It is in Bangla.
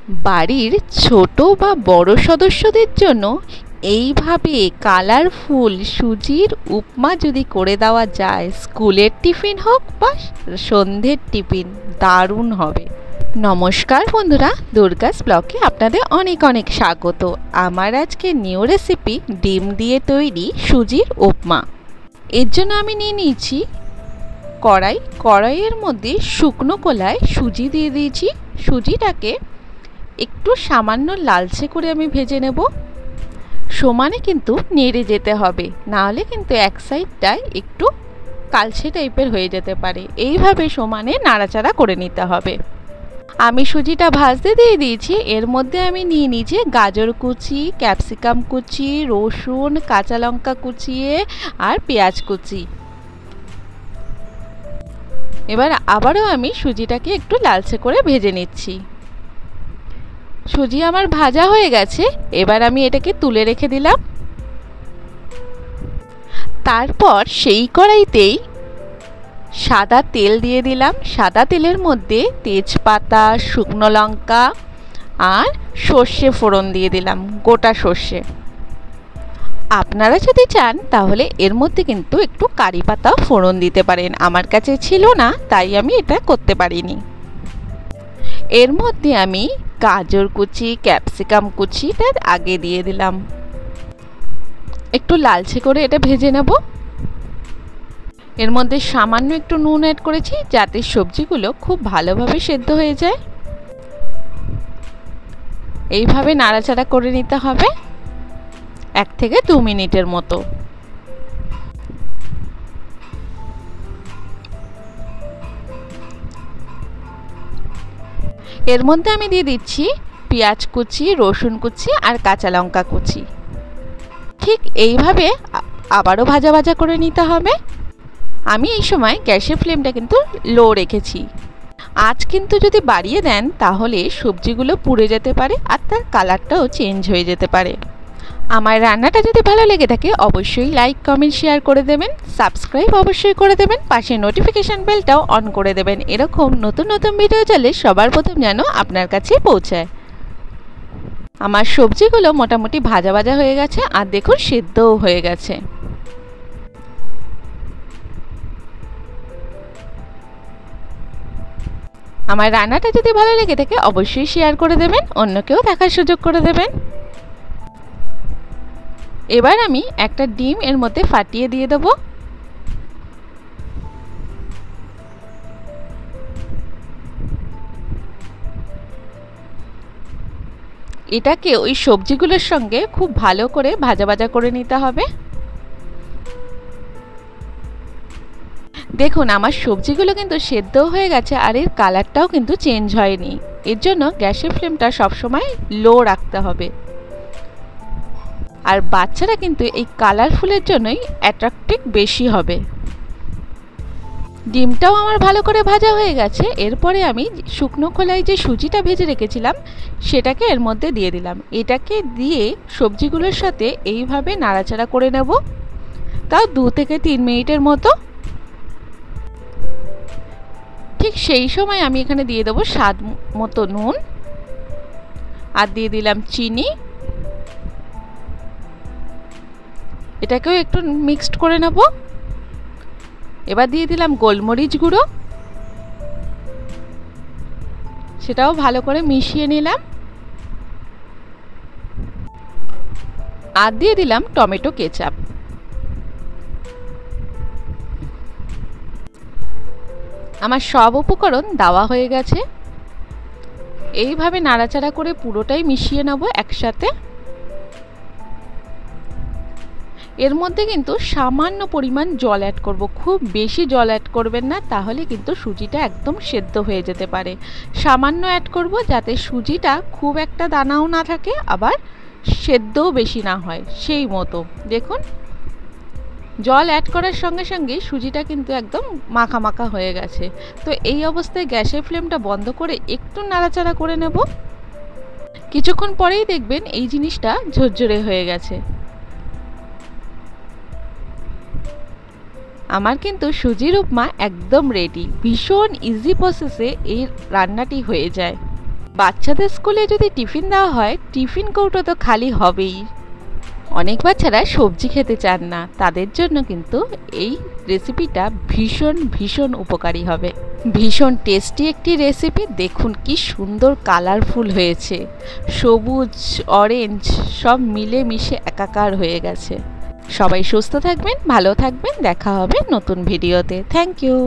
বাড়ির ছোট বা বড় সদস্যদের জন্য এইভাবে কালারফুল সুজির উপমা যদি করে দেওয়া যায়, স্কুলের টিফিন হোক বা সন্ধ্যের টিফিন, দারুণ হবে। নমস্কার বন্ধুরা, দুর্গাস ব্লগে আপনাদের অনেক অনেক স্বাগত। আমার আজকে নিউ রেসিপি ডিম দিয়ে তৈরি সুজির উপমা। এর জন্য আমি নিয়ে নিয়েছি কড়াইয়ের মধ্যে শুকনো কলায় সুজি দিয়ে দিয়েছি। সুজিটাকে একটু সামান্য লালচে করে আমি ভেজে নেব। সমানে কিন্তু নেড়ে যেতে হবে, না হলে কিন্তু এক সাইডটায় একটু কালচে টাইপের হয়ে যেতে পারে। এইভাবে সমানে নাড়াচাড়া করে নিতে হবে। আমি সুজিটা ভাজতে দিয়ে দিয়েছি। এর মধ্যে আমি নিয়ে নিয়েছি গাজর কুচি, ক্যাপসিকাম কুচি, রসুন, কাঁচা লঙ্কা কুচিয়ে আর পেঁয়াজ কুচি। এবার আবারও আমি সুজিটাকে একটু লালচে করে ভেজে নিচ্ছি। সুজি আমার ভাজা হয়ে গেছে। এবার আমি এটাকে তুলে রেখে দিলাম। তারপর সেই কড়াইতেই সাদা তেল দিয়ে দিলাম। সাদা তেলের মধ্যে তেজপাতা, শুকনো লঙ্কা আর সর্ষে ফোড়ন দিয়ে দিলাম, গোটা সর্ষে। আপনারা যদি চান তাহলে এর মধ্যে কিন্তু একটু কারি পাতা ফোড়ন দিতে পারেন। আমার কাছে ছিল না, তাই আমি এটা করতে পারিনি। এর মধ্যে আমি গাজর কুচি, ক্যাপসিকাম কুচিটা আগে দিয়ে দিলাম। একটু লালচে করে এটা ভেজে নেব। এর মধ্যে সামান্য একটু নুন অ্যাড করেছি, যাতে সবজিগুলো খুব ভালোভাবে সেদ্ধ হয়ে যায়। এইভাবে নাড়াচাড়া করে নিতে হবে 1 থেকে 2 মিনিটের মতো। এর মধ্যে আমি দিয়ে দিচ্ছি পেঁয়াজ কুচি, রসুন কুচি আর কাঁচা লঙ্কা কুচি। ঠিক এইভাবে আবারও ভাজা ভাজা করে নিতে হবে। আমি এই সময় গ্যাসের ফ্লেমটা কিন্তু লো রেখেছি। আঁচ কিন্তু যদি বাড়িয়ে দেন তাহলে সবজিগুলো পুড়ে যেতে পারে আর তার কালারটাও চেঞ্জ হয়ে যেতে পারে। আমার রান্নাটা যদি ভালো লেগে থাকে অবশ্যই লাইক, কমেন্ট, শেয়ার করে দেবেন। সাবস্ক্রাইব অবশ্যই করে দেবেন। পাশে নোটিফিকেশান বেলটাও অন করে দেবেন। এরকম নতুন নতুন ভিডিও চাইলে সবার প্রথম যেন আপনার কাছে পৌঁছায়। আমার সবজিগুলো মোটামুটি ভাজা ভাজা হয়ে গেছে আর দেখুন সেদ্ধও হয়ে গেছে। আমার রান্নাটা যদি ভালো লেগে থাকে অবশ্যই শেয়ার করে দেবেন, অন্যকেও দেখার সুযোগ করে দেবেন। এবার আমি একটা ডিম এর মধ্যে ফাটিয়ে দিয়ে দেব। এটাকে ওই সবজিগুলোর সঙ্গে খুব ভালো করে ভাজা ভাজা করে নিতে হবে। দেখুন আমার সবজিগুলো কিন্তু সেদ্ধ হয়ে গেছে আর এর কালারটাও কিন্তু চেঞ্জ হয়নি। এর জন্য গ্যাসের ফ্লেমটা সবসময় লো রাখতে হবে। আর বাচ্চারা কিন্তু এই কালারফুলের জন্যই অ্যাট্রাক্টিভ বেশি হবে। ডিমটাও আমার ভালো করে ভাজা হয়ে গেছে। এরপরে আমি শুকনো খোলায় যে সুজিটা ভেজে রেখেছিলাম সেটাকে এর মধ্যে দিয়ে দিলাম। এটাকে দিয়ে সবজিগুলোর সাথে এইভাবে নাড়াচাড়া করে নেব, তাও 2 থেকে 3 মিনিটের মতো। ঠিক সেই সময় আমি এখানে দিয়ে দেবো স্বাদ মতো নুন আর দিয়ে দিলাম চিনি। এটাকেও একটু মিক্সড করে নেব। এবার দিয়ে দিলাম গোলমরিচ গুঁড়ো, সেটাও ভালো করে মিশিয়ে নিলাম। আর দিয়ে দিলাম টমেটো কেচাপ। আমার সব উপকরণ দেওয়া হয়ে গেছে। এইভাবে নাড়াচাড়া করে পুরোটাই মিশিয়ে নেব একসাথে। এর মধ্যে কিন্তু সামান্য পরিমাণ জল অ্যাড করব, খুব বেশি জল অ্যাড করবেন না, তাহলে কিন্তু সুজিটা একদম সেদ্ধ হয়ে যেতে পারে। সামান্য অ্যাড করব যাতে সুজিটা খুব একটা দানাও না থাকে, আবার সেদ্ধও বেশি না হয় সেই মতো। দেখুন জল অ্যাড করার সঙ্গে সঙ্গে সুজিটা কিন্তু একদম মাখা মাখা হয়ে গেছে। তো এই অবস্থায় গ্যাসের ফ্লেমটা বন্ধ করে একটু নাড়াচাড়া করে নেব। কিছুক্ষণ পরেই দেখবেন এই জিনিসটা ঝরঝরে হয়ে গেছে। আমার কিন্তু সুজির উপমা একদম রেডি। ভীষণ ইজি প্রসেসে এই রান্নাটি হয়ে যায়। বাচ্চাদের স্কুলে যদি টিফিন দেওয়া হয়, টিফিন কৌটো তো খালি হবেই। অনেক বাচ্চারা সবজি খেতে চান না, তাদের জন্য কিন্তু এই রেসিপিটা ভীষণ ভীষণ উপকারী হবে। ভীষণ টেস্টি একটি রেসিপি। দেখুন কি সুন্দর কালারফুল হয়েছে, সবুজ অরেঞ্জ সব মিলে মিশে একাকার হয়ে গেছে। সবাই সুস্থ থাকবেন, ভালো থাকবেন, দেখা হবে নতুন ভিডিওতে। Thank you.